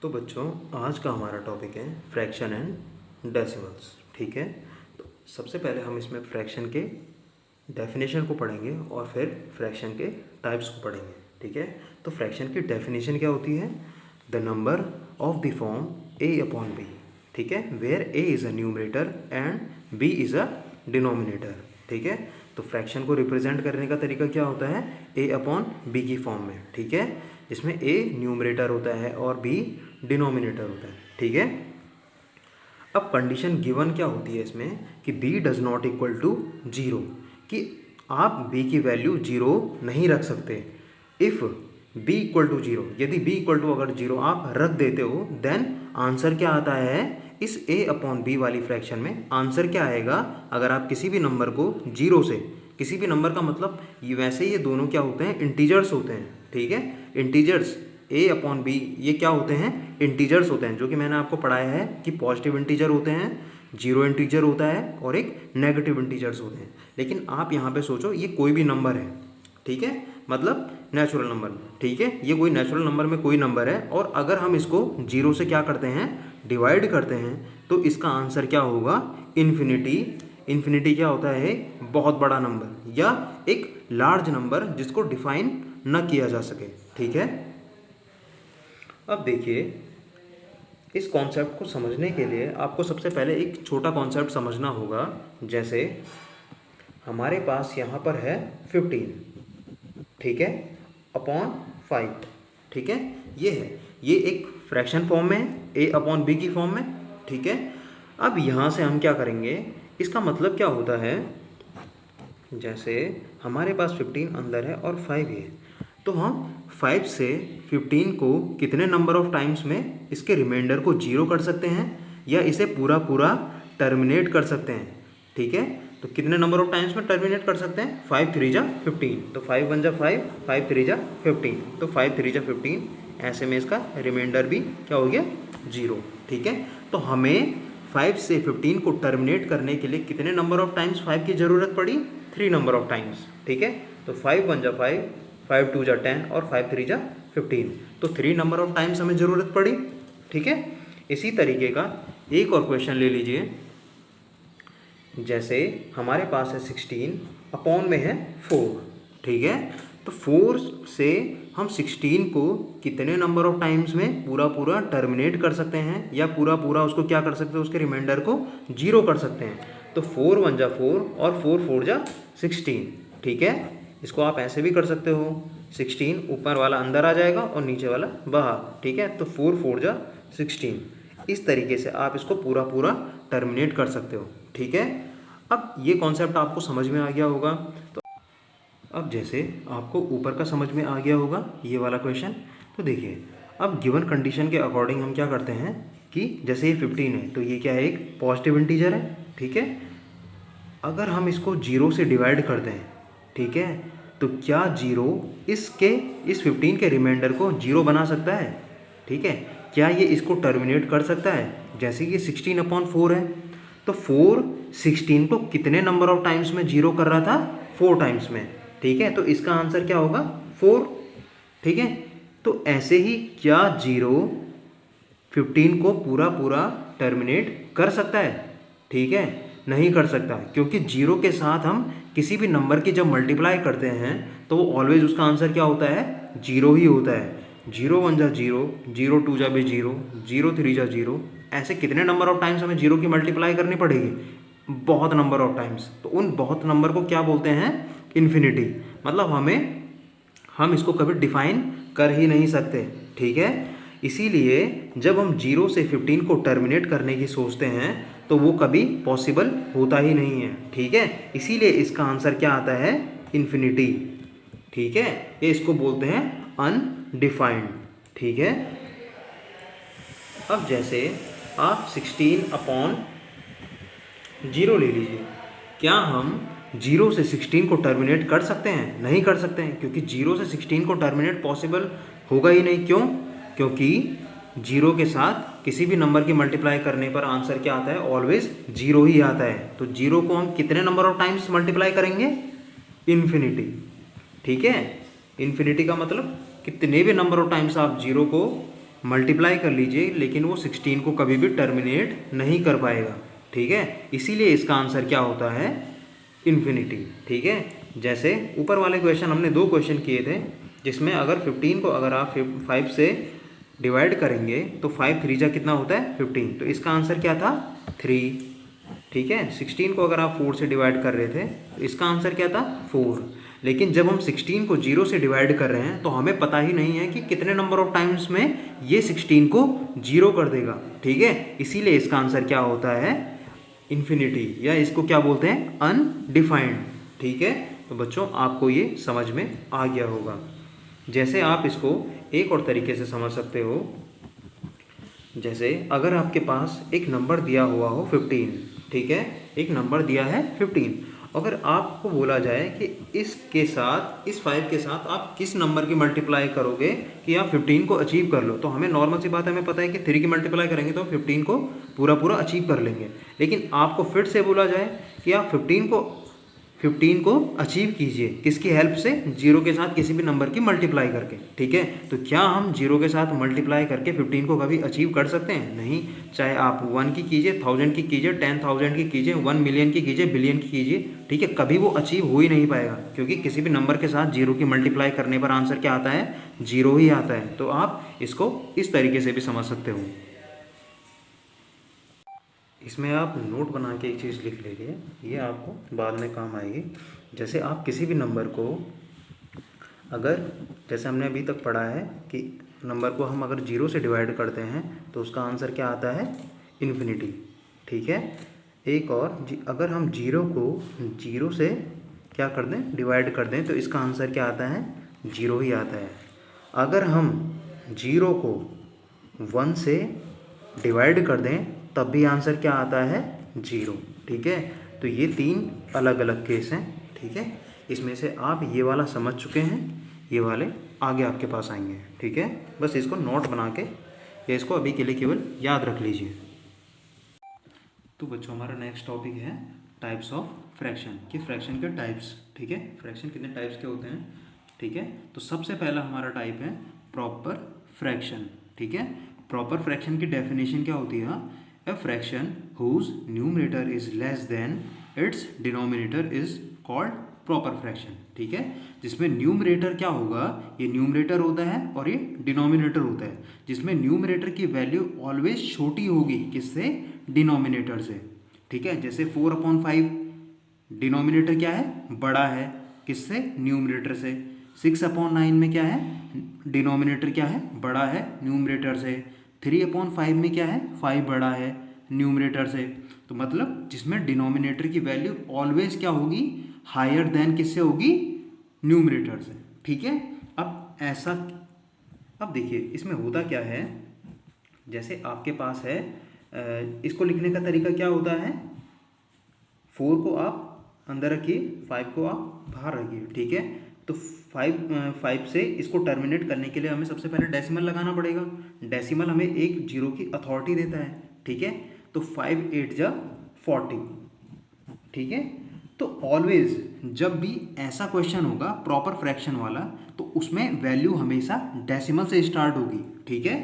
तो बच्चों आज का हमारा टॉपिक है फ्रैक्शन एंड डेसिमल्स। ठीक है, तो सबसे पहले हम इसमें फ्रैक्शन के डेफिनेशन को पढ़ेंगे और फिर फ्रैक्शन के टाइप्स को पढ़ेंगे। ठीक है, तो फ्रैक्शन की डेफिनेशन क्या होती है? The number of the form a upon b। ठीक है, where a is a numerator and b is a denominator. ठीक है, तो फ्रैक्शन को रिप्रेजेंट करने का तरीका क्या होता है? a अपॉन b की फॉर्म में। ठीक है, इसमें a न्यूमरेटर होता है और b डिनोमिनेटर होता है। ठीक है, अब कंडीशन गिवन क्या होती है इसमें कि b does not equal to zero, कि आप b की वैल्यू जीरो नहीं रख सकते। If b equal to zero, यदि b इक्वल टू अगर जीरो आप रख देते हो देन आंसर क्या आता है? इस a अपॉन b वाली फ्रैक्शन में आंसर क्या आएगा? अगर आप किसी भी नंबर को जीरो से, किसी भी नंबर का मतलब ये वैसे ये दोनों क्या होते हैं? इंटीजर्स होते हैं। ठीक है, इंटीजर्स a अपॉन b ये क्या होते हैं? इंटीजर्स होते हैं, जो कि मैंने आपको पढ़ाया है कि पॉजिटिव इंटीजर होते हैं, जीरो इंटीजर होता है और एक नेगेटिव इंटीजर्स होते हैं। लेकिन आप यहाँ पे सोचो ये कोई भी नंबर है, ठीक है, मतलब नेचुरल नंबर। ठीक है, ये कोई नेचुरल नंबर में कोई नंबर है और अगर हम इसको जीरो से क्या करते हैं? डिवाइड करते हैं, तो इसका आंसर क्या होगा? इन्फिनिटी। इन्फिनिटी क्या होता है? बहुत बड़ा नंबर या एक लार्ज नंबर जिसको डिफाइन न किया जा सके। ठीक है, अब देखिए इस कॉन्सेप्ट को समझने के लिए आपको सबसे पहले एक छोटा कॉन्सेप्ट समझना होगा। जैसे हमारे पास यहाँ पर है 15, ठीक है, अपॉन 5। ठीक है, ये है, ये एक फ्रैक्शन फॉर्म में है, a अपॉन b की फॉर्म में। ठीक है, अब यहाँ से हम क्या करेंगे? इसका मतलब क्या होता है? जैसे हमारे पास 15 अंदर है और 5 है, तो हम 5 से 15 को कितने नंबर ऑफ टाइम्स में इसके रिमाइंडर को जीरो कर सकते हैं या इसे पूरा पूरा टर्मिनेट कर सकते हैं। ठीक है, तो कितने नंबर ऑफ टाइम्स में टर्मिनेट कर सकते हैं? 5 3 जा 15, तो 5 1 जा 5, 5 3 जा 15, तो 5 3 जा 15, ऐसे में इसका रिमाइंडर भी क्या हो गया? जीरो। ठीक है, तो हमें 5 से 15 को टर्मिनेट करने के लिए कितने नंबर ऑफ टाइम्स 5 की ज़रूरत पड़ी? 3 नंबर ऑफ टाइम्स। ठीक है, तो 5 1 जा 5, 5 2 जा 10 और 5 3 जा 15, तो 3 नंबर ऑफ टाइम्स हमें ज़रूरत पड़ी। ठीक है, इसी तरीके का एक और क्वेश्चन ले लीजिए। जैसे हमारे पास है 16, अपॉन में है 4। ठीक है, तो 4 से हम 16 को कितने नंबर ऑफ टाइम्स में पूरा पूरा टर्मिनेट कर सकते हैं या पूरा पूरा उसको क्या कर सकते हैं? उसके रिमाइंडर को जीरो कर सकते हैं। तो 4 1 जा 4 और 4 4 जा 16। ठीक है, इसको आप ऐसे भी कर सकते हो, 16 ऊपर वाला अंदर आ जाएगा और नीचे वाला बाहर। ठीक है, तो 4 4 जा 16, इस तरीके से आप इसको पूरा पूरा टर्मिनेट कर सकते हो। ठीक है, अब ये कॉन्सेप्ट आपको समझ में आ गया होगा। तो अब जैसे आपको ऊपर का समझ में आ गया होगा ये वाला क्वेश्चन, तो देखिए अब गिवन कंडीशन के अकॉर्डिंग हम क्या करते हैं कि जैसे ये 15 है तो ये क्या है? एक पॉजिटिव इंटीजर है। ठीक है, अगर हम इसको जीरो से डिवाइड कर दें, ठीक है, तो क्या जीरो इस 15 के रिमाइंडर को जीरो बना सकता है? ठीक है, क्या ये इसको टर्मिनेट कर सकता है? जैसे कि 16 अपॉन 4 है, तो 4 16 को कितने नंबर ऑफ टाइम्स में जीरो कर रहा था? 4 टाइम्स में। ठीक है, तो इसका आंसर क्या होगा? 4। ठीक है, तो ऐसे ही क्या जीरो 15 को पूरा पूरा टर्मिनेट कर सकता है? ठीक है, नहीं कर सकता, क्योंकि जीरो के साथ हम किसी भी नंबर की जब मल्टीप्लाई करते हैं तो वो ऑलवेज उसका आंसर क्या होता है? जीरो ही होता है। 0 1 जा 0, 0 2 जा भी 0, 0 3 जा 0, ऐसे कितने नंबर ऑफ टाइम्स हमें जीरो की मल्टीप्लाई करनी पड़ेगी? बहुत नंबर ऑफ टाइम्स। तो उन बहुत नंबर को क्या बोलते हैं? इन्फिनिटी। मतलब हम इसको कभी डिफाइन कर ही नहीं सकते। ठीक है, इसीलिए जब हम 0 से 15 को टर्मिनेट करने की सोचते हैं तो वो कभी पॉसिबल होता ही नहीं है। ठीक है, इसीलिए इसका आंसर क्या आता है? इन्फिनिटी। ठीक है, ये इसको बोलते हैं अनडिफाइंड। ठीक है, अब जैसे आप 16 अपॉन 0 ले लीजिए, क्या हम 0 से 16 को टर्मिनेट कर सकते हैं? नहीं कर सकते हैं, क्योंकि 0 से 16 को टर्मिनेट पॉसिबल होगा ही नहीं। क्यों? क्योंकि 0 के साथ किसी भी नंबर की मल्टीप्लाई करने पर आंसर क्या आता है? ऑलवेज 0 ही आता है। तो 0 को हम कितने नंबर ऑफ टाइम्स मल्टीप्लाई करेंगे? इन्फिनिटी। ठीक है, इन्फिनिटी का मतलब कितने भी नंबर ऑफ टाइम्स आप 0 को मल्टीप्लाई कर लीजिए, लेकिन वो 16 को कभी भी टर्मिनेट नहीं कर पाएगा, ठीक है। इसीलिए इसका आंसर क्या होता है, इन्फिनिटी, ठीक है। जैसे ऊपर वाले क्वेश्चन हमने 2 क्वेश्चन किए थे, जिसमें अगर 15 को अगर आप 5 से डिवाइड करेंगे तो 5 3 जा कितना होता है 15, तो इसका आंसर क्या था 3, ठीक है। 16 को अगर आप 4 से डिवाइड कर रहे थे तो इसका आंसर क्या था 4। लेकिन जब हम 16 को 0 से डिवाइड कर रहे हैं तो हमें पता ही नहीं है कि कितने नंबर ऑफ टाइम्स में ये 16 को 0 कर देगा, ठीक है। इसीलिए इसका आंसर क्या होता है, इन्फिनिटी, या इसको क्या बोलते हैं, अनडिफाइंड, ठीक है। तो बच्चों आपको ये समझ में आ गया होगा। जैसे आप इसको एक और तरीके से समझ सकते हो, जैसे अगर आपके पास एक नंबर दिया हुआ हो 15, ठीक है, एक नंबर दिया है 15, अगर आपको बोला जाए कि इसके साथ, इस 5 के साथ आप किस नंबर की मल्टीप्लाई करोगे कि आप 15 को अचीव कर लो, तो हमें नॉर्मल सी बात है, हमें पता है कि 3 की मल्टीप्लाई करेंगे तो 15 को पूरा पूरा अचीव कर लेंगे। लेकिन आपको फिर से बोला जाए कि आप 15 को अचीव कीजिए, किसकी हेल्प से, 0 के साथ किसी भी नंबर की मल्टीप्लाई करके, ठीक है। तो क्या हम 0 के साथ मल्टीप्लाई करके 15 को कभी अचीव कर सकते हैं, नहीं। चाहे आप 1 की कीजिए, 1000 की कीजिए, 10,000 की कीजिए, 1 मिलियन की कीजिए, बिलियन की कीजिए, ठीक है, कभी वो अचीव हो ही नहीं पाएगा, क्योंकि किसी भी नंबर के साथ 0 की मल्टीप्लाई करने पर आंसर क्या आता है, 0 ही आता है। तो आप इसको इस तरीके से भी समझ सकते हो। इसमें आप नोट बना के एक चीज़ लिख लीजिए, ये आपको बाद में काम आएगी। जैसे आप किसी भी नंबर को अगर, जैसे हमने अभी तक पढ़ा है कि नंबर को हम अगर 0 से डिवाइड करते हैं तो उसका आंसर क्या आता है, इन्फिनिटी, ठीक है। एक और अगर हम 0 को 0 से क्या कर दें, डिवाइड कर दें, तो इसका आंसर क्या आता है, 0 ही आता है। अगर हम 0 को 1 से डिवाइड कर दें तब भी आंसर क्या आता है, 0, ठीक है। तो ये 3 अलग अलग केस हैं, ठीक है। इसमें से आप ये वाला समझ चुके हैं, ये वाले आगे आपके पास आएंगे, ठीक है। बस इसको नोट बना के या इसको अभी के लिए केवल याद रख लीजिए। तो बच्चों हमारा नेक्स्ट टॉपिक है टाइप्स ऑफ फ्रैक्शन, कि फ्रैक्शन के टाइप्स, ठीक है। फ्रैक्शन कितने टाइप्स के होते हैं, ठीक है। तो सबसे पहला हमारा टाइप है प्रॉपर फ्रैक्शन, ठीक है। प्रॉपर फ्रैक्शन की डेफिनेशन क्या होती है, a fraction whose numerator is less than its denominator is called proper fraction, ठीक है। जिसमें न्यूमरेटर क्या होगा, ये न्यूमरेटर होता है और ये डिनोमिनेटर होता है, जिसमें न्यूमरेटर की वैल्यू ऑलवेज छोटी होगी, किससे, डिनोमिनेटर से, ठीक है। जैसे 4/5 डिनोमिनेटर क्या है, बड़ा है, किससे, न्यूमरेटर से। 6/9 में क्या है, डिनोमिनेटर क्या है, बड़ा है, न्यूमरेटर से। 3/5 में क्या है, 5 बड़ा है, न्यूमरेटर से। तो मतलब जिसमें डिनोमिनेटर की वैल्यू ऑलवेज क्या होगी, हायर देन किससे होगी, न्यूमरेटर से, ठीक है। अब ऐसा, अब देखिए इसमें होता क्या है, जैसे आपके पास है, इसको लिखने का तरीका क्या होता है, 4 को आप अंदर रखिए, 5 को आप बाहर रखिए, ठीक है। तो 5 से इसको टर्मिनेट करने के लिए हमें सबसे पहले डेसिमल लगाना पड़ेगा। डेसिमल हमें एक 0 की अथॉरिटी देता है, ठीक है। तो 5 8 जा 40, ठीक है। तो ऑलवेज जब भी ऐसा क्वेश्चन होगा प्रॉपर फ्रैक्शन वाला, तो उसमें वैल्यू हमेशा डेसिमल से स्टार्ट होगी, ठीक है।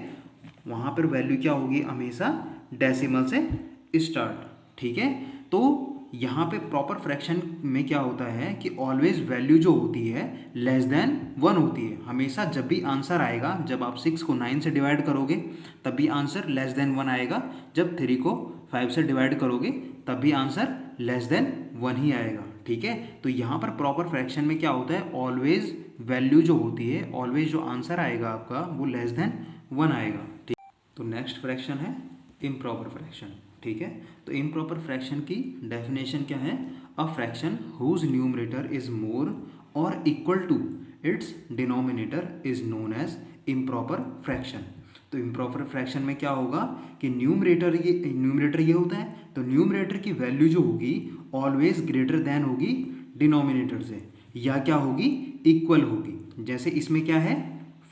वहाँ पर वैल्यू क्या होगी, हमेशा डेसिमल से स्टार्ट, ठीक है। तो यहाँ पे प्रॉपर फ्रैक्शन में क्या होता है कि ऑलवेज वैल्यू जो होती है लेस देन 1 होती है। हमेशा जब भी आंसर आएगा, जब आप 6 को 9 से डिवाइड करोगे तब भी आंसर लेस देन 1 आएगा, जब 3 को 5 से डिवाइड करोगे तब भी आंसर लेस देन 1 ही आएगा, ठीक है। तो यहाँ पर प्रॉपर फ्रैक्शन में क्या होता है, ऑलवेज वैल्यू जो होती है, ऑलवेज जो आंसर आएगा आपका वो लेस देन 1 आएगा, ठीक। तो नेक्स्ट फ्रैक्शन है इम्प्रॉपर फ्रैक्शन, ठीक है। तो इम्प्रॉपर फ्रैक्शन की डेफिनेशन क्या है, a fraction whose numerator is more और equal to its denominator is known as improper fraction. तो इम्प्रॉपर फ्रैक्शन में क्या होगा कि न्यूमरेटर ये होता है, तो न्यूमरेटर की वैल्यू जो होगी ऑलवेज ग्रेटर देन होगी डिनोमिनेटर से, या क्या होगी, इक्वल होगी। जैसे इसमें क्या है,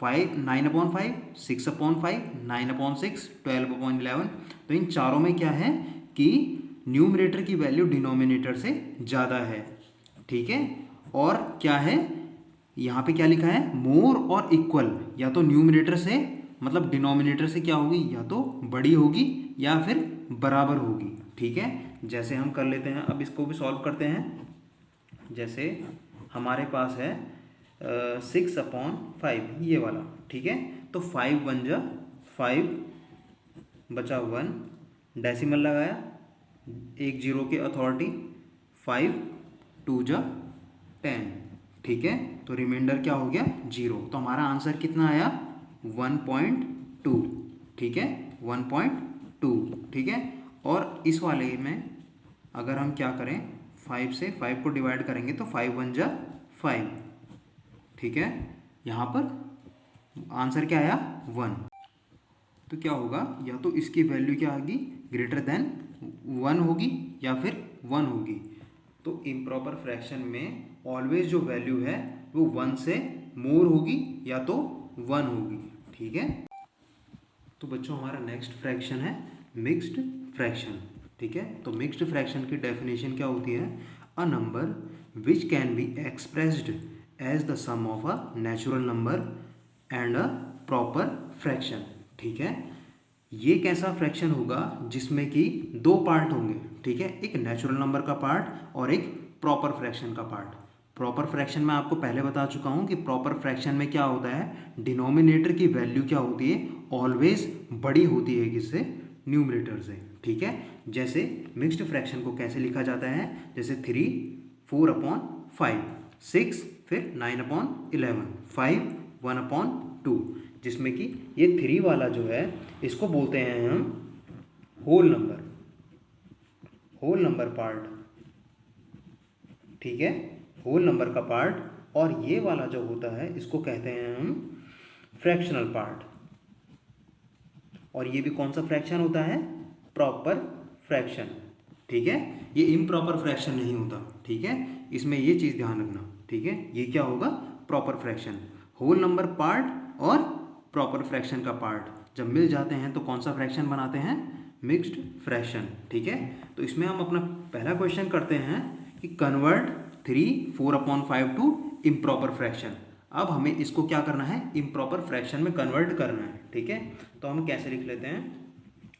9/5, 6/5, 9/6, 12/11। तो इन चारों में क्या है कि न्यूमरेटर की वैल्यू डिनोमिनेटर से ज़्यादा है, ठीक है। और क्या है, यहाँ पे क्या लिखा है, मोर और इक्वल, या तो न्यूमरेटर से मतलब डिनोमिनेटर से क्या होगी, या तो बड़ी होगी या फिर बराबर होगी। ठीक है, जैसे हम कर लेते हैं, अब इसको भी सॉल्व करते हैं। जैसे हमारे पास है 6/5 ये वाला। ठीक है, तो 5 1 जा 5 बचा 1, डेसिमल लगाया, एक जीरो की अथॉरिटी, 5 2 जा 10। ठीक है, तो रिमाइंडर क्या हो गया 0। तो हमारा आंसर कितना आया 1.2। ठीक है, 1.2। ठीक है, और इस वाले में अगर हम क्या करें, 5 से 5 को डिवाइड करेंगे तो 5 1 जा 5। ठीक है, यहाँ पर आंसर क्या आया 1। तो क्या होगा, या तो इसकी वैल्यू क्या होगी ग्रेटर देन 1 होगी या फिर 1 होगी। तो इम्प्रॉपर फ्रैक्शन में ऑलवेज जो वैल्यू है वो 1 से मोर होगी या तो 1 होगी। ठीक है, तो बच्चों हमारा नेक्स्ट फ्रैक्शन है मिक्स्ड फ्रैक्शन। ठीक है, तो मिक्स्ड फ्रैक्शन की डेफिनेशन क्या होती है, a number which can be expressed as the sum of a natural number and a proper fraction. ठीक है, ये कैसा फ्रैक्शन होगा जिसमें कि दो पार्ट होंगे। ठीक है, एक नेचुरल नंबर का पार्ट और एक प्रॉपर फ्रैक्शन का पार्ट। प्रॉपर फ्रैक्शन में आपको पहले बता चुका हूँ कि प्रॉपर फ्रैक्शन में क्या होता है, डिनोमिनेटर की वैल्यू क्या होती है, ऑलवेज बड़ी होती है किससे, न्यूमरेटर से। ठीक है, जैसे मिक्स्ड फ्रैक्शन को कैसे लिखा जाता है, जैसे 3 4/5, 6 फिर 9/11, 5 1/2, जिसमें कि ये 3 वाला जो है इसको बोलते हैं हम होल नंबर पार्ट। ठीक है, होल नंबर का पार्ट, और ये वाला जो होता है इसको कहते हैं हम फ्रैक्शनल पार्ट। और ये भी कौन सा फ्रैक्शन होता है, प्रॉपर फ्रैक्शन। ठीक है, ये इम्प्रॉपर फ्रैक्शन नहीं होता। ठीक है, इसमें ये चीज़ ध्यान रखना। ठीक है, ये क्या होगा proper fraction, whole number part और प्रॉपर फ्रैक्शन का पार्ट जब मिल जाते हैं तो कौन सा फ्रैक्शन बनाते हैं, मिक्स्ड फ्रैक्शन। ठीक है, तो इसमें हम अपना पहला क्वेश्चन करते हैं कि कन्वर्ट 3 4/5 टू इम्प्रॉपर फ्रैक्शन। अब हमें इसको क्या करना है, इम्प्रॉपर फ्रैक्शन में कन्वर्ट करना है। ठीक है, तो हम कैसे लिख लेते हैं,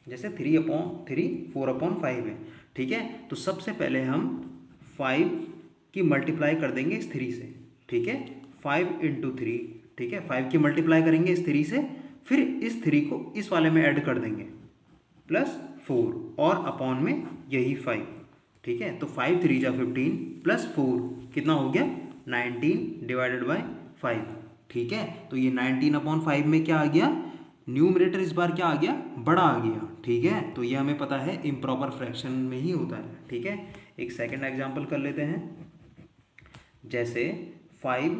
जैसे 3/3 4/5 है। ठीक है, तो सबसे पहले हम 5 की मल्टीप्लाई कर देंगे इस 3 से। ठीक है, 5 × 3। ठीक है, 5 की मल्टीप्लाई करेंगे इस 3 से, फिर इस 3 को इस वाले में ऐड कर देंगे +4 और अपॉन में यही 5। ठीक है, तो 5 3 जा 15 +4 कितना हो गया 19/5। ठीक है, तो ये 19/5 में क्या आ गया, न्यूमरेटर इस बार क्या आ गया, बड़ा आ गया। ठीक है, तो ये हमें पता है इम्प्रॉपर फ्रैक्शन में ही होता है। ठीक है, एक सेकंड एग्जांपल कर लेते हैं, जैसे 5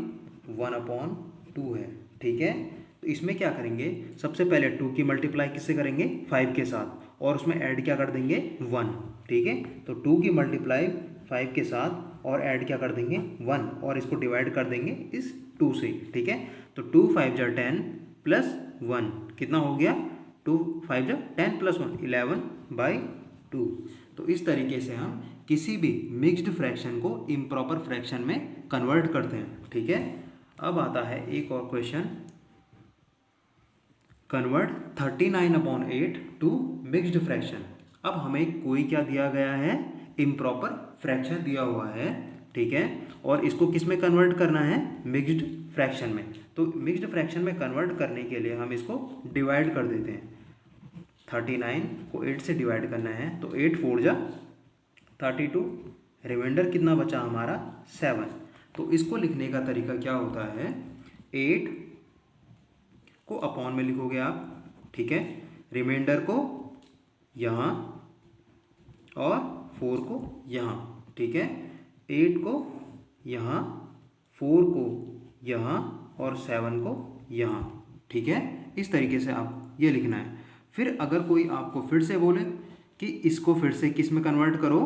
1/2 है। ठीक है, तो इसमें क्या करेंगे, सबसे पहले 2 की मल्टीप्लाई किससे करेंगे, 5 के साथ, और उसमें ऐड क्या कर देंगे 1। ठीक है, तो 2 की मल्टीप्लाई 5 के साथ और ऐड क्या कर देंगे 1, और इसको डिवाइड कर देंगे इस 2 से। ठीक है, तो 2 5 जा 10 +1 कितना हो गया, 2 5 जा 10 +1 11/2। तो इस तरीके से हम किसी भी मिक्स्ड फ्रैक्शन को इम्प्रॉपर फ्रैक्शन में कन्वर्ट करते हैं। ठीक है, अब आता है एक और question, convert 39/8 to mixed fraction. अब हमें कोई क्या दिया गया है, इम्प्रॉपर फ्रैक्शन दिया हुआ है। ठीक है, और इसको किस में कन्वर्ट करना है, मिक्स्ड फ्रैक्शन में। तो मिक्स्ड फ्रैक्शन में कन्वर्ट करने के लिए हम इसको डिवाइड कर देते हैं। 39 को 8 से डिवाइड करना है, तो 8 4 जा 32, रिमाइंडर कितना बचा हमारा 7। तो इसको लिखने का तरीका क्या होता है, 8 को अपॉन में लिखोगे आप। ठीक है, रिमाइंडर को यहाँ और 4 को यहाँ। ठीक है, 8 को यहाँ, 4 को यहाँ और 7 को यहाँ। ठीक है, इस तरीके से आप ये लिखना है। फिर अगर कोई आपको फिर से बोले कि इसको फिर से किस में कन्वर्ट करो,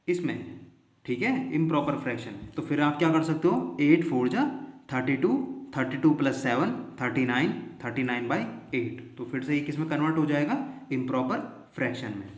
इसमें। ठीक है, इम्प्रॉपर फ्रैक्शन, तो फिर आप क्या कर सकते हो, 8 4 जा 32, 32 + 7 39, 39/8। तो फिर से ये किस में कन्वर्ट हो जाएगा, इम्प्रॉपर फ्रैक्शन में।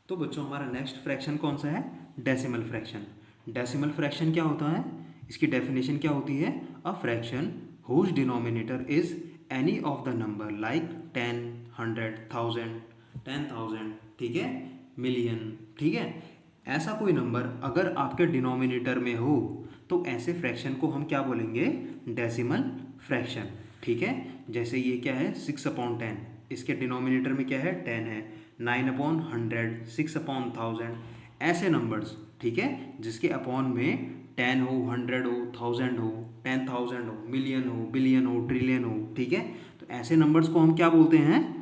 तो बच्चों हमारा नेक्स्ट फ्रैक्शन कौन सा है, डेसिमल फ्रैक्शन। डेसिमल फ्रैक्शन क्या होता है, इसकी डेफिनेशन क्या होती है, a fraction whose denominator is any of the number like 10, 100, 1000, 10,000, ठीक है, मिलियन, ठीक है। ऐसा कोई नंबर अगर आपके डिनोमिनेटर में हो तो ऐसे फ्रैक्शन को हम क्या बोलेंगे, डेसिमल फ्रैक्शन, ठीक है। जैसे ये क्या है 6/10, इसके डिनोमिनेटर में क्या है 10 है, 9/100, 6/1000, ऐसे नंबर्स, ठीक है, जिसके अपॉन में 10 हो, 100 हो, 1000 हो, 10,000 हो, मिलियन हो, बिलियन हो, ट्रिलियन हो, ठीक है। तो ऐसे नंबर्स को हम क्या बोलते हैं,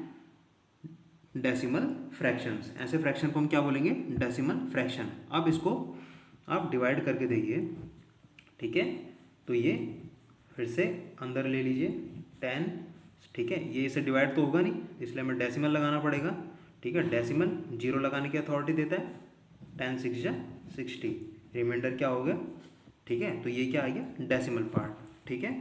डेसिमल फ्रैक्शंस। ऐसे फ्रैक्शन को हम क्या बोलेंगे, डेसिमल फ्रैक्शन। अब इसको आप डिवाइड करके देखिए, ठीक है। तो ये फिर से अंदर ले लीजिए 10, ठीक है। ये इसे डिवाइड तो होगा नहीं, इसलिए हमें डेसिमल लगाना पड़ेगा, ठीक है। डेसिमल जीरो लगाने की अथॉरिटी देता है, 10 6 जा 60, रिमाइंडर क्या हो गया, ठीक है। तो ये क्या आ गया, डेसिमल पार्ट, ठीक है।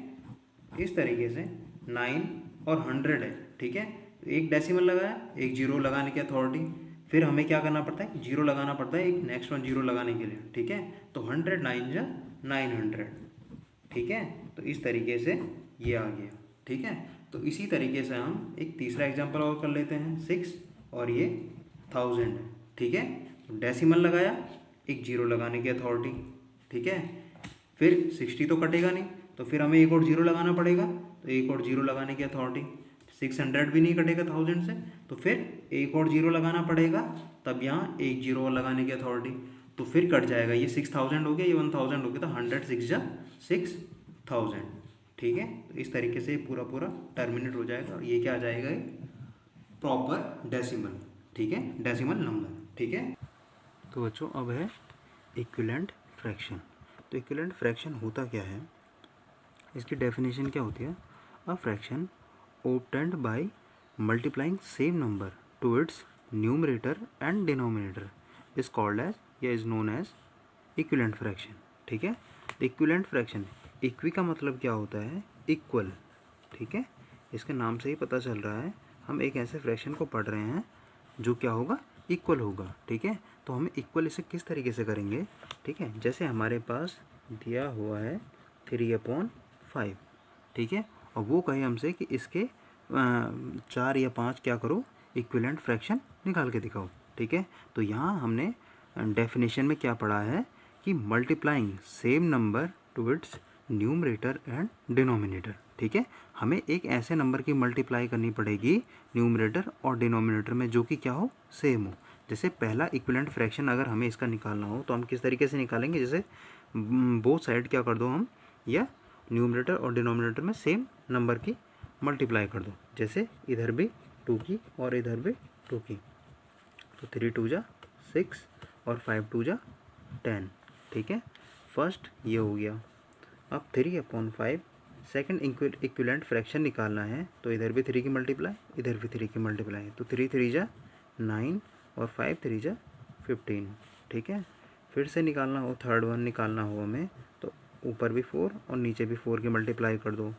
इस तरीके से 9 और 100 है, ठीक है। तो एक डेसिमल लगाया, एक जीरो लगाने की अथॉरिटी, फिर हमें क्या करना पड़ता है, जीरो लगाना पड़ता है एक नेक्स्ट वन जीरो लगाने के लिए, ठीक है। तो 100 9 जा 900, ठीक है। तो इस तरीके से ये आ गया, ठीक है। तो इसी तरीके से हम एक तीसरा एग्जांपल और कर लेते हैं, 6 और ये 1000 है, ठीक है। तो डेसिमल लगाया, एक जीरो लगाने की अथॉरिटी, ठीक है। फिर 60 तो कटेगा नहीं, तो फिर हमें एक और जीरो लगाना पड़ेगा, तो एक और जीरो लगाने की अथॉरिटी, 600 भी नहीं कटेगा 1000 से, तो फिर एक और जीरो लगाना पड़ेगा, तब यहाँ एक जीरो और लगाने की अथॉरिटी, तो फिर कट जाएगा, ये 6000 हो गया, ये 1000 हो गया, तो 100 6 जा 6000, ठीक है। तो इस तरीके से पूरा पूरा टर्मिनेट हो जाएगा और ये क्या आ जाएगा, प्रॉपर डेसिमल, ठीक है, डेसिमल नंबर, ठीक है। तो बच्चों अब है इक्विवेलेंट फ्रैक्शन। तो इक्विवेलेंट फ्रैक्शन होता क्या है, इसकी डेफिनेशन क्या होती है, a fraction obtained by multiplying same number to its numerator and denominator is called as या is known as equivalent fraction, ठीक है। इक्विवेलेंट फ्रैक्शन, इक्वी का मतलब क्या होता है, इक्वल, ठीक है। इसके नाम से ही पता चल रहा है हम एक ऐसे फ्रैक्शन को पढ़ रहे हैं जो क्या होगा, इक्वल होगा, ठीक है। तो हमें इक्वल इसे किस तरीके से करेंगे, ठीक है। जैसे हमारे पास दिया हुआ है 3/5, ठीक है, और वो कहे हमसे कि इसके 4 या 5 क्या करो, इक्विवेलेंट फ्रैक्शन निकाल के दिखाओ, ठीक है। तो यहाँ हमने डेफिनेशन में क्या पढ़ा है कि multiplying same number two it's numerator and denominator, ठीक है। हमें एक ऐसे नंबर की मल्टीप्लाई करनी पड़ेगी न्यूमरेटर और डिनोमिनेटर में जो कि क्या हो, सेम हो। जैसे पहला इक्विवेलेंट फ्रैक्शन अगर हमें इसका निकालना हो तो हम किस तरीके से निकालेंगे, जैसे बोथ साइड क्या कर दो हम, या न्यूमरेटर और डिनोमिनेटर में सेम नंबर की मल्टीप्लाई कर दो, जैसे इधर भी 2 की और इधर भी 2 की, तो 3 2 जा 6 और 5 2 जा 10, ठीक है। फर्स्ट ये हो गया। अब 3/5 सेकेंड इक्विवेलेंट फ्रैक्शन निकालना है, तो इधर भी 3 की मल्टीप्लाई, इधर भी 3 की मल्टीप्लाई, तो 3 3 जा 9 और 5 3 जा 15, ठीक है। फिर से निकालना हो, थर्ड वन निकालना हो हमें, तो ऊपर भी 4 और नीचे भी 4 की मल्टीप्लाई कर दो।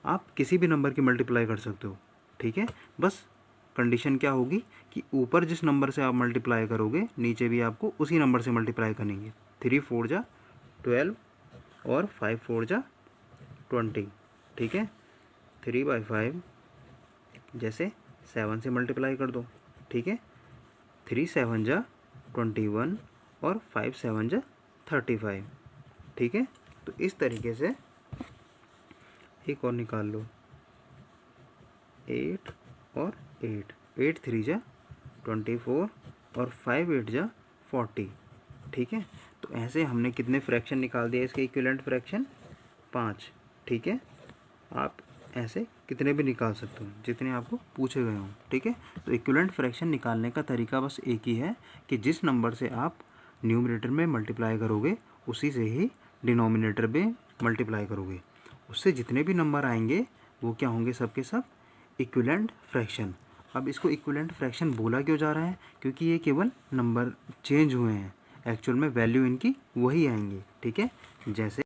आप किसी भी नंबर की मल्टीप्लाई कर सकते हो, ठीक है। बस कंडीशन क्या होगी कि ऊपर जिस नंबर से आप मल्टीप्लाई करोगे नीचे भी आपको उसी नंबर से मल्टीप्लाई करेंगे। 3 4 जा 12 और 5 4 जा 20, ठीक है। 3/5 जैसे 7 से मल्टीप्लाई कर दो, ठीक है। 3 7 जा 21 और 5 7 जा 35, ठीक है। तो इस तरीके से एक और निकाल लो, 8 और 8, 8 3 जा 24 और 5 8 जा 40, ठीक है। तो ऐसे हमने कितने फ्रैक्शन निकाल दिए इसके इक्विवेलेंट फ्रैक्शन, 5, ठीक है। आप ऐसे कितने भी निकाल सकते हो जितने आपको पूछे गए हों, ठीक है। तो इक्विवेलेंट फ्रैक्शन निकालने का तरीका बस एक ही है कि जिस नंबर से आप न्यूमरेटर में मल्टीप्लाई करोगे उसी से ही डिनोमिनेटर में मल्टीप्लाई करोगे, उससे जितने भी नंबर आएंगे वो क्या होंगे, सब के सब इक्विवेलेंट फ्रैक्शन। अब इसको इक्विवेलेंट फ्रैक्शन बोला क्यों जा रहा है, क्योंकि ये केवल नंबर चेंज हुए हैं, एक्चुअल में वैल्यू इनकी वही आएंगी, ठीक है। जैसे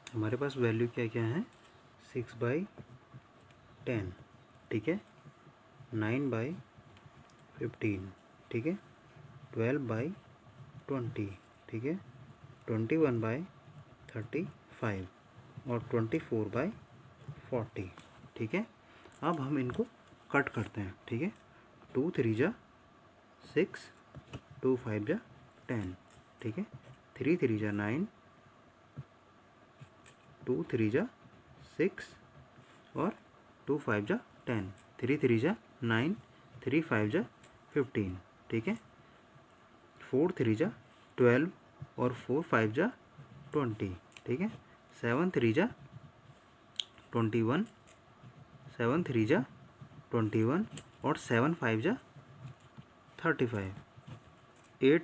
हमारे पास वैल्यू क्या क्या है, 6/10, ठीक है, 9/15, ठीक है, 12/20, ठीक है, 21/35, और 24/40, ठीक है। अब हम इनको कट करते हैं, ठीक है। 2 3 जा 6, 2 5 जा 10, ठीक है। 3 3 जा 9, 2 3 जा 6 और 2 5 जा 10, 3 3 जा 9, 3 5 जा 15, ठीक है। 4 3 जा 12 और 4 5 जा 20, ठीक है। 7 3 जा 21, 7 3 जा 21 और 7 5 जा 35, 8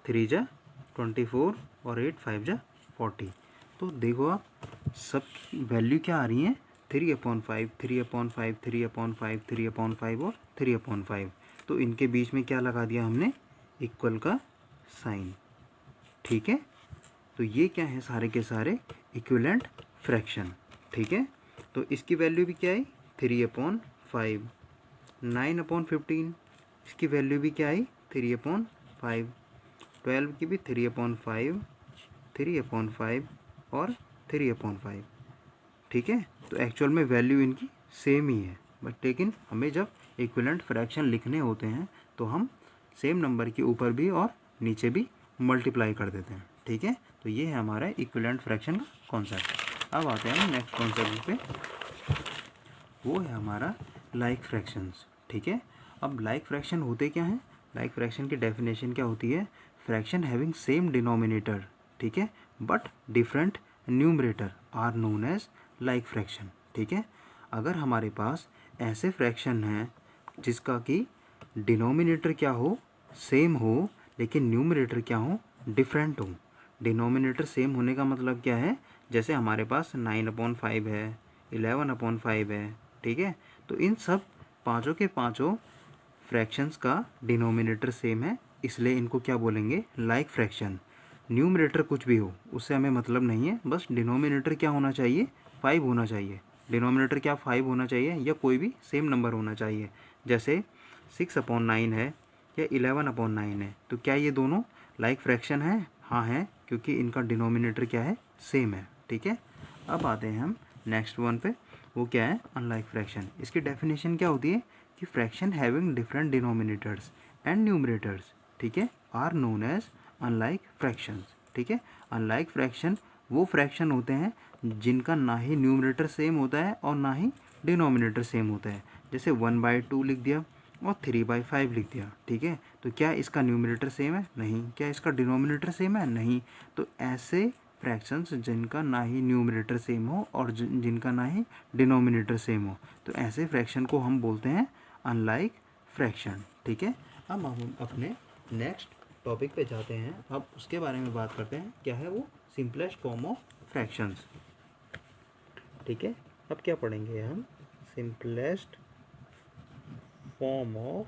3 जा 24 और 8 5 जा 40। तो देखो आप सब वैल्यू क्या आ रही हैं, 3/5, 3/5, 3/5, 3/5 और 3/5। तो इनके बीच में क्या लगा दिया हमने, इक्वल का साइन, ठीक है। तो ये क्या है, सारे के सारे इक्विवेलेंट फ्रैक्शन, ठीक है। तो इसकी वैल्यू भी क्या है, 3/5, 9/15, इसकी वैल्यू भी क्या आई, 3/5, 12 की भी 3/5, 3/5 और 3/5, ठीक है। तो एक्चुअल में वैल्यू इनकी सेम ही है, बट लेकिन हमें जब इक्विवेलेंट फ्रैक्शन लिखने होते हैं तो हम सेम नंबर के ऊपर भी और नीचे भी मल्टीप्लाई कर देते हैं, ठीक है। तो ये है हमारा इक्विवेलेंट फ्रैक्शन का कॉन्सेप्ट। अब आते हैं हम नेक्स्ट कॉन्सेप्ट पे, वो है हमारा लाइक फ्रैक्शंस, ठीक है। अब लाइक फ्रैक्शन होते क्या हैं, लाइक फ्रैक्शन की डेफिनेशन क्या होती है, फ्रैक्शन हैविंग सेम डिनोमिनेटर, ठीक है, but different numerator are known as like fraction, ठीक है। अगर हमारे पास ऐसे फ्रैक्शन हैं जिसका कि डिनोमिनेटर क्या हो, सेम हो, लेकिन न्यूमरेटर क्या हो, डिफरेंट हो। डिनोमिनेटर सेम होने का मतलब क्या है, जैसे हमारे पास 9/5 है, 11/5 है, ठीक है। तो इन सब पाँचों के पाँचों फ्रैक्शंस का डिनोमिनेटर सेम है, इसलिए इनको क्या बोलेंगे, लाइक फ्रैक्शन। न्यूमरेटर कुछ भी हो उससे हमें मतलब नहीं है, बस डिनोमिनेटर क्या होना चाहिए, 5 होना चाहिए। डिनोमिनेटर क्या 5 होना चाहिए, या कोई भी सेम नंबर होना चाहिए। जैसे 6/9 है या 11/9 है, तो क्या ये दोनों लाइक फ्रैक्शन है, हाँ है, क्योंकि इनका डिनोमिनेटर क्या है, सेम है, ठीक है। अब आते हैं हम नेक्स्ट वन पे, वो क्या है, अनलाइक फ्रैक्शन। इसकी डेफिनेशन क्या होती है कि fraction having different denominators and numerators, ठीक है, are known as unlike fractions, ठीक है। अनलाइक फ्रैक्शन वो फ्रैक्शन होते हैं जिनका ना ही न्यूमरेटर सेम होता है और ना ही डिनोमिनेटर सेम होता है। जैसे 1/2 लिख दिया और 3/5 लिख दिया, ठीक है। तो क्या इसका न्यूमरेटर सेम है, नहीं। क्या इसका डिनोमिनेटर सेम है, नहीं। तो ऐसे फ्रैक्शंस जिनका ना ही न्यूमरेटर सेम हो और जिनका ना ही डिनोमिनेटर सेम हो, तो ऐसे फ्रैक्शन को हम बोलते हैं अनलाइक फ्रैक्शन, ठीक है। अब हम अपने नेक्स्ट टॉपिक पे जाते हैं, अब उसके बारे में बात करते हैं, क्या है वो, सिंपलेस्ट फॉर्म ऑफ फ्रैक्शंस, ठीक है। अब क्या पढ़ेंगे हम, सिंपलेस्ट फॉर्म ऑफ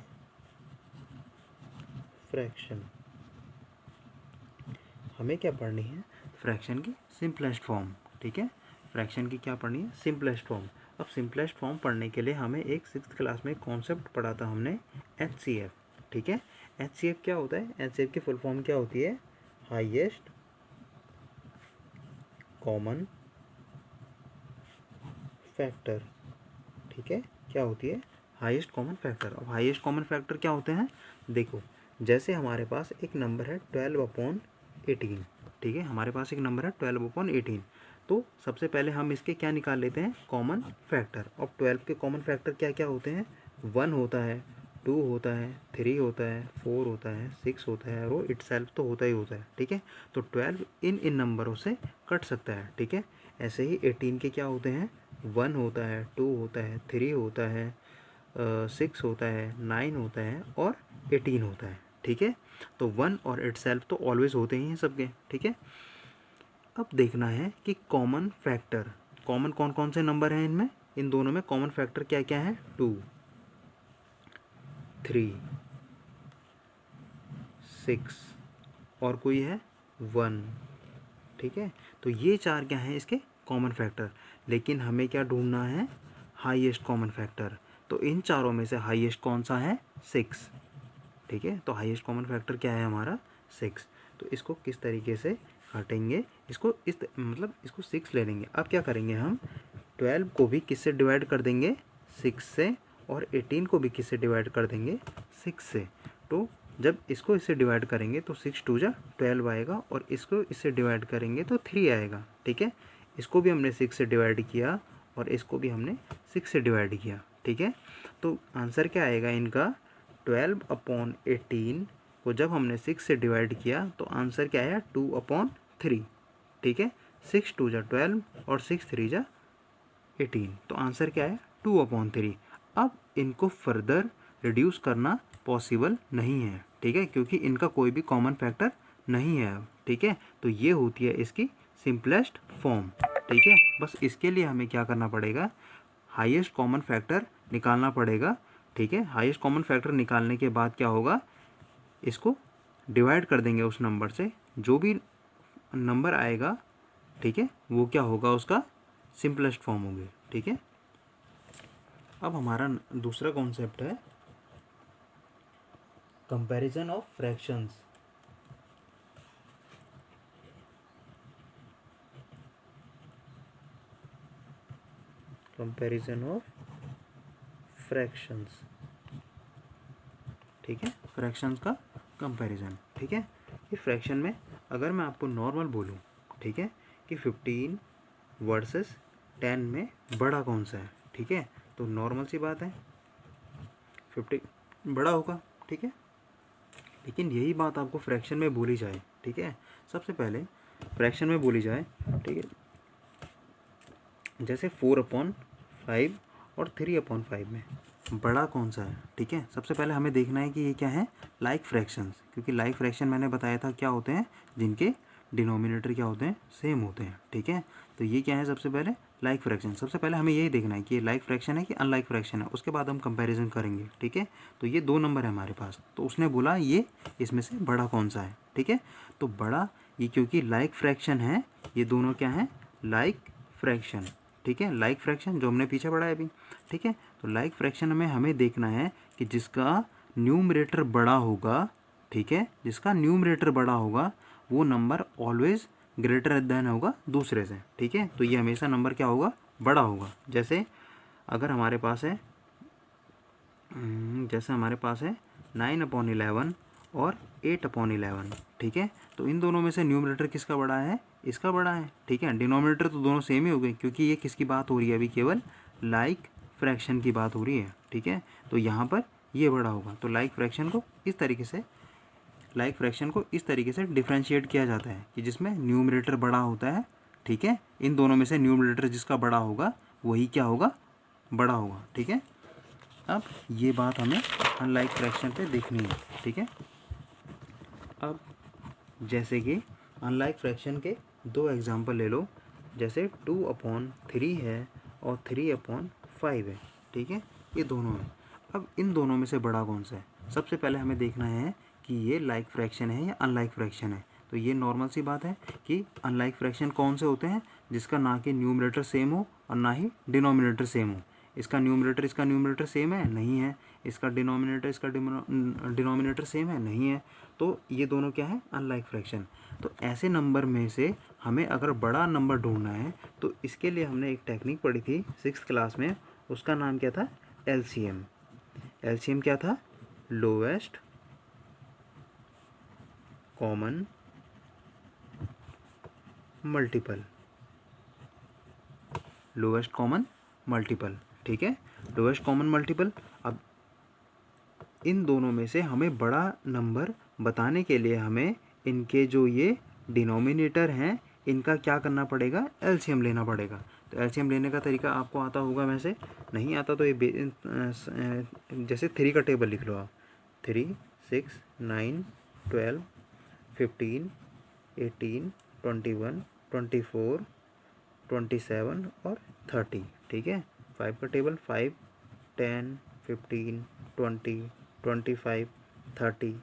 फ्रैक्शन। हमें क्या पढ़नी है, फ्रैक्शन की सिंपलेस्ट फॉर्म, ठीक है। फ्रैक्शन की क्या पढ़नी है, सिंपलेस्ट फॉर्म। अब सिंपलेस्ट फॉर्म पढ़ने के लिए हमें एक 6th क्लास में कॉन्सेप्ट पढ़ा था हमने, HCF, ठीक है। HCF क्या होता है, HCF की फुल फॉर्म क्या होती है, हाईएस्ट कॉमन फैक्टर, ठीक है। क्या होती है, हाईएस्ट कॉमन फैक्टर। अब हाईएस्ट कॉमन फैक्टर क्या होते हैं, देखो, जैसे हमारे पास एक नंबर है 12/18, ठीक है। हमारे पास एक नंबर है 12/18, तो सबसे पहले हम इसके क्या निकाल लेते हैं, कॉमन फैक्टर। अब 12 के कॉमन फैक्टर क्या क्या होते हैं, 1 होता है, 2 होता है, 3 होता है, 4 होता है, 6 होता है, और वो इटसेल्फ तो होता ही होता है, ठीक है। तो 12 इन नंबरों से कट सकता है, ठीक है। ऐसे ही 18 के क्या होते हैं, 1 होता है, 2 होता है, 3 होता है, 6 होता है, 9 होता है और 18 होता है, ठीक है। तो 1 और इटसेल्फ तो ऑलवेज होते ही हैं सबके, ठीक है। अब देखना है कि कॉमन फैक्टर, कॉमन कौन कौन से नंबर हैं इनमें, इन दोनों में कॉमन फैक्टर क्या क्या है, 2, 3, 6 और कोई है 1, ठीक है। तो ये चार क्या हैं इसके कॉमन फैक्टर, लेकिन हमें क्या ढूंढना है, हाईएस्ट कॉमन फैक्टर। तो इन चारों में से हाईएस्ट कौन सा है, 6, ठीक है। तो हाईएस्ट कॉमन फैक्टर क्या है हमारा, 6। तो इसको किस तरीके से काटेंगे इसको मतलब इसको 6 ले लेंगे। अब क्या करेंगे हम 12 को भी किससे डिवाइड कर देंगे 6 से, और 18 को भी किससे डिवाइड कर देंगे 6 से। तो जब इसको इससे डिवाइड करेंगे तो 6 2 जा 12 आएगा, और इसको इससे डिवाइड करेंगे तो 3 आएगा। ठीक है, इसको भी हमने 6 से डिवाइड किया और इसको भी हमने 6 से डिवाइड किया। ठीक है, तो आंसर क्या आएगा इनका 12/18 को जब हमने 6 से डिवाइड किया तो आंसर क्या आया 2/3। ठीक है, 6 2 जा 12 और 6 3 जा 18, तो आंसर क्या है 2/3। अब इनको फर्दर रिड्यूस करना पॉसिबल नहीं है। ठीक है, क्योंकि इनका कोई भी कॉमन फैक्टर नहीं है अब। ठीक है, तो ये होती है इसकी सिंपलेस्ट फॉर्म। ठीक है, बस इसके लिए हमें क्या करना पड़ेगा, हाईएस्ट कॉमन फैक्टर निकालना पड़ेगा। ठीक है, हाईएस्ट कॉमन फैक्टर निकालने के बाद क्या होगा, इसको डिवाइड कर देंगे उस नंबर से, जो भी नंबर आएगा ठीक है वो क्या होगा उसका सिंपलेस्ट फॉर्म होगी। ठीक है, अब हमारा दूसरा कॉन्सेप्ट है comparison of fractions. Comparison of fractions. ठीक है, फ्रैक्शंस का कंपैरिजन। ठीक है, ये फ्रैक्शन में अगर मैं आपको नॉर्मल बोलूँ ठीक है कि 15 वर्सेस 10 में बड़ा कौन सा है, ठीक है, तो नॉर्मल सी बात है 50 बड़ा होगा। ठीक है, लेकिन यही बात आपको फ्रैक्शन में बोली जाए। ठीक है, सबसे पहले फ्रैक्शन में बोली जाए। ठीक है, जैसे 4/5 और 3/5 में बड़ा कौन सा है। ठीक है, सबसे पहले हमें देखना है कि ये क्या है लाइक फ्रैक्शंस, क्योंकि लाइक फ्रैक्शन मैंने बताया था क्या होते हैं, जिनके डिनोमिनेटर क्या होते हैं सेम होते हैं। ठीक है, तो ये क्या है सबसे पहले लाइक फ्रैक्शन। सबसे पहले हमें यही देखना है कि ये लाइक फ्रैक्शन है कि अनलाइक फ्रैक्शन है, उसके बाद हम कंपैरिजन करेंगे। ठीक है, तो ये 2 नंबर है हमारे पास, तो उसने बोला ये इसमें से बड़ा कौन सा है। ठीक है, तो बड़ा ये क्योंकि लाइक फ्रैक्शन है, ये दोनों क्या है लाइक फ्रैक्शन। ठीक है, लाइक फ्रैक्शन जो हमने पीछे पढ़ा है अभी। ठीक है, तो लाइक फ्रैक्शन में हमें देखना है कि जिसका न्यूमरेटर बड़ा होगा, ठीक है, जिसका न्यूमरेटर बड़ा होगा वो नंबर ऑलवेज ग्रेटर देन होगा दूसरे से। ठीक है, तो ये हमेशा नंबर क्या होगा बड़ा होगा। जैसे अगर हमारे पास है जैसे हमारे पास है 9/11 और 8/11। ठीक है, तो इन दोनों में से न्यूमरेटर किसका बड़ा है, इसका बड़ा है। ठीक है, डिनोमिनेटर तो दोनों सेम ही हो गए, क्योंकि ये किसकी बात हो रही है अभी केवल लाइक फ्रैक्शन की बात हो रही है। ठीक है, तो यहाँ पर ये बड़ा होगा, तो लाइक फ्रैक्शन को इस तरीके से डिफ्रेंशिएट किया जाता है कि जिसमें न्यूमरेटर बड़ा होता है। ठीक है, इन दोनों में से न्यूमरेटर जिसका बड़ा होगा वही क्या होगा बड़ा होगा। ठीक है, अब ये बात हमें अनलाइक फ्रैक्शन पे देखनी है। ठीक है, अब जैसे कि अनलाइक फ्रैक्शन के 2 एग्जांपल ले लो, जैसे 2/3 है और 3/5 है। ठीक है, ये दोनों हैं। अब इन दोनों में से बड़ा कौन सा है, सबसे पहले हमें देखना है कि ये लाइक फ्रैक्शन है या अनलाइक फ्रैक्शन है। तो ये नॉर्मल सी बात है कि अनलाइक फ्रैक्शन कौन से होते हैं, जिसका ना कि न्यूमरेटर सेम हो और ना ही डिनोमिनेटर सेम हो। इसका न्यूमरेटर सेम है नहीं है, इसका डिनोमिनेटर सेम है नहीं है, तो ये दोनों क्या है अनलाइक फ्रैक्शन। तो ऐसे नंबर में से हमें अगर बड़ा नंबर ढूंढना है तो इसके लिए हमने एक टेक्निक पढ़ी थी 6th क्लास में, उसका नाम क्या था एलसीएम। एलसीएम क्या था, lowest common multiple. Lowest common multiple. ठीक है, लोवेस्ट कॉमन मल्टीपल। अब इन दोनों में से हमें बड़ा नंबर बताने के लिए हमें इनके जो ये डिनोमिनेटर हैं इनका क्या करना पड़ेगा, एलसीएम लेना पड़ेगा। तो एलसीएम लेने का तरीका आपको आता होगा, वैसे नहीं आता तो ये जैसे 3 का टेबल लिख लो आप, 3 6 9 12 15 18 21 24 27 और 30। ठीक है, 5 का टेबल 5 10 15 20 25 30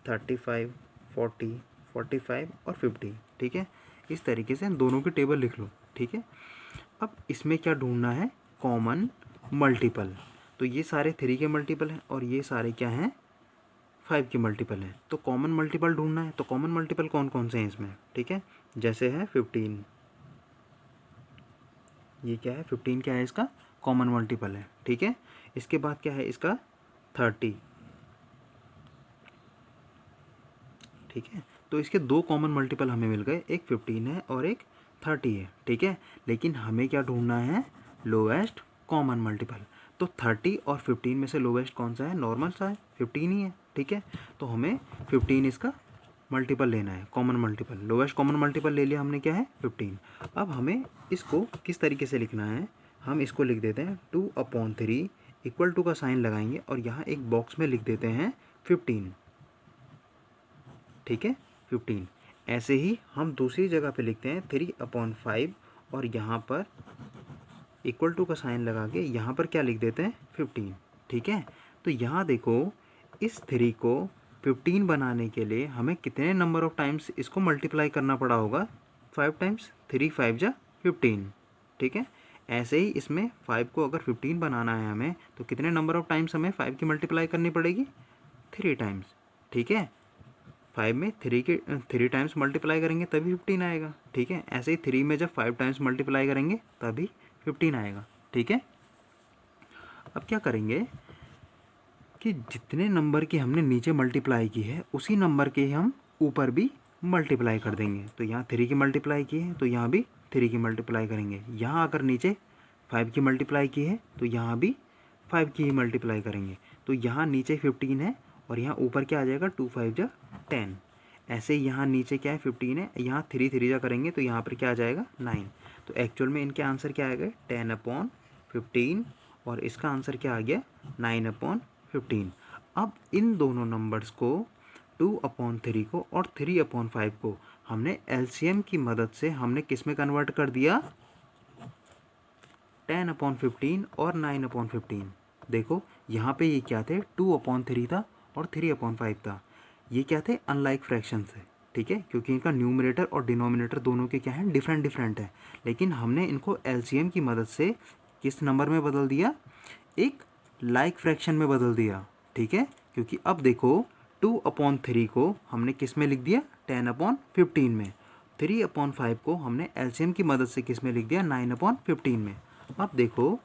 35 40 45 और 50। ठीक है, इस तरीके से दोनों के टेबल लिख लो। ठीक है, अब इसमें क्या ढूंढना है, कॉमन मल्टीपल। तो ये सारे 3 के मल्टीपल हैं और ये सारे क्या हैं 5 के मल्टीपल हैं, तो कॉमन मल्टीपल ढूंढना है। तो कॉमन मल्टीपल कौन कौन से हैं इसमें, ठीक है, जैसे है 15, ये क्या है 15 क्या है इसका कॉमन मल्टीपल है, ठीक है। इसके बाद क्या है इसका 30, ठीक है। तो इसके दो कॉमन मल्टीपल हमें मिल गए, एक 15 है और एक 30 है, ठीक है। लेकिन हमें क्या ढूंढना है, लोएस्ट कॉमन मल्टीपल। तो 30 और 15 में से लोएस्ट कौन सा है, नॉर्मल सा है, 15 ही है, ठीक है। तो हमें 15 इसका मल्टीपल लेना है, common multiple. Lowest common multiple ले लिया हमने, क्या है 15। अब हमें इसको किस तरीके से लिखना है, हम इसको लिख देते हैं 2/3 इक्वल टू का साइन लगाएंगे और यहाँ एक बॉक्स में लिख देते हैं 15, ठीक है 15। ऐसे ही हम दूसरी जगह पे लिखते हैं 3/5 और यहाँ पर इक्वल टू का साइन लगा के यहाँ पर क्या लिख देते हैं 15, ठीक है। तो यहाँ देखो इस 3 को 15 बनाने के लिए हमें कितने नंबर ऑफ टाइम्स इसको मल्टीप्लाई करना पड़ा होगा, 5 टाइम्स, 3 5 जा 15, ठीक है। ऐसे ही इसमें 5 को अगर 15 बनाना है हमें तो कितने नंबर ऑफ टाइम्स हमें 5 की मल्टीप्लाई करनी पड़ेगी, 3 टाइम्स, ठीक है। 5 में 3 टाइम्स मल्टीप्लाई करेंगे तभी 15 आएगा, ठीक है। ऐसे ही 3 में जब 5 टाइम्स मल्टीप्लाई करेंगे तभी 15 आएगा, ठीक है। अब क्या करेंगे कि जितने नंबर की हमने नीचे मल्टीप्लाई की है उसी नंबर के हम ऊपर भी मल्टीप्लाई कर देंगे। तो यहाँ 3 की मल्टीप्लाई की है तो यहाँ भी 3 की मल्टीप्लाई करेंगे। यहाँ अगर नीचे 5 की मल्टीप्लाई की है तो यहाँ भी 5 की ही मल्टीप्लाई करेंगे। तो यहाँ नीचे 15 है और यहाँ ऊपर क्या आ जाएगा, 2 5 जा 10। ऐसे ही यहाँ नीचे क्या है 15 है, यहाँ 3 3 जा करेंगे तो यहाँ पर क्या आ जाएगा 9। तो एक्चुअल में इनके आंसर क्या आ गए 10/15 और इसका आंसर क्या आ गया 9/15। अब इन दोनों नंबर्स को 2/3 को और 3/5 को हमने एलसीएम की मदद से हमने किस में कन्वर्ट कर दिया, 10/15 और 9/15। देखो यहाँ पे ये क्या थे, 2/3 था और 3/5 था। ये क्या थे, अनलाइक फ्रैक्शंस है, ठीक है, क्योंकि इनका न्यूमरेटर और डिनोमिनेटर दोनों के क्या है, डिफरेंट डिफरेंट है। लेकिन हमने इनको एलसीएम की मदद से किस नंबर में बदल दिया, एक लाइक फ्रैक्शन में बदल दिया, ठीक है। क्योंकि अब देखो 2/3 को हमने किस में लिख दिया, 10/15 में। 3/5 को हमने एलसीएम की मदद से किस में लिख दिया, 9/15 में। अब देखो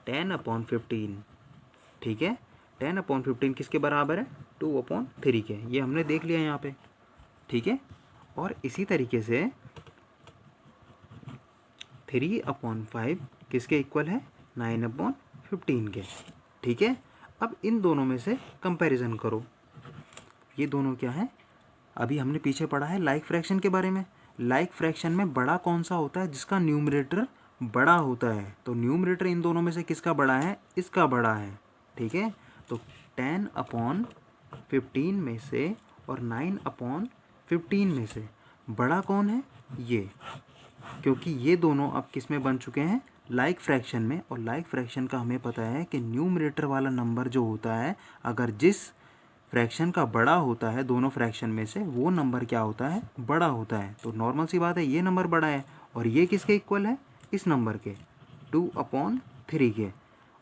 10/15, ठीक है, 10/15 किसके बराबर है, 2/3 के। ये हमने देख लिया यहाँ पे, ठीक है। और इसी तरीके से 3/5 किसके इक्वल है, 9/15 के, ठीक है। अब इन दोनों में से कंपैरिजन करो, ये दोनों क्या है, अभी हमने पीछे पढ़ा है लाइक फ्रैक्शन के बारे में। लाइक फ्रैक्शन में बड़ा कौन सा होता है, जिसका न्यूमरेटर बड़ा होता है। तो न्यूमरेटर इन दोनों में से किसका बड़ा है, इसका बड़ा है, ठीक है। तो 10/15 में से और 9/15 में से बड़ा कौन है, ये, क्योंकि ये दोनों अब किस में बन चुके हैं, लाइक फ्रैक्शन में। और लाइक फ्रैक्शन का हमें पता है कि न्यूमरेटर वाला नंबर जो होता है, अगर जिस फ्रैक्शन का बड़ा होता है दोनों फ्रैक्शन में से, वो नंबर क्या होता है, बड़ा होता है। तो नॉर्मल सी बात है, ये नंबर बड़ा है और ये किसके इक्वल है, इस नंबर के 2/3 के,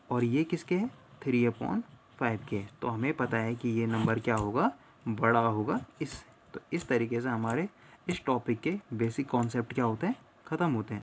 और ये किसके है 3/5 के। तो हमें पता है कि ये नंबर क्या होगा, बड़ा होगा इस। तो इस तरीके से हमारे इस टॉपिक के बेसिक कॉन्सेप्ट क्या होते हैं, ख़त्म होते हैं।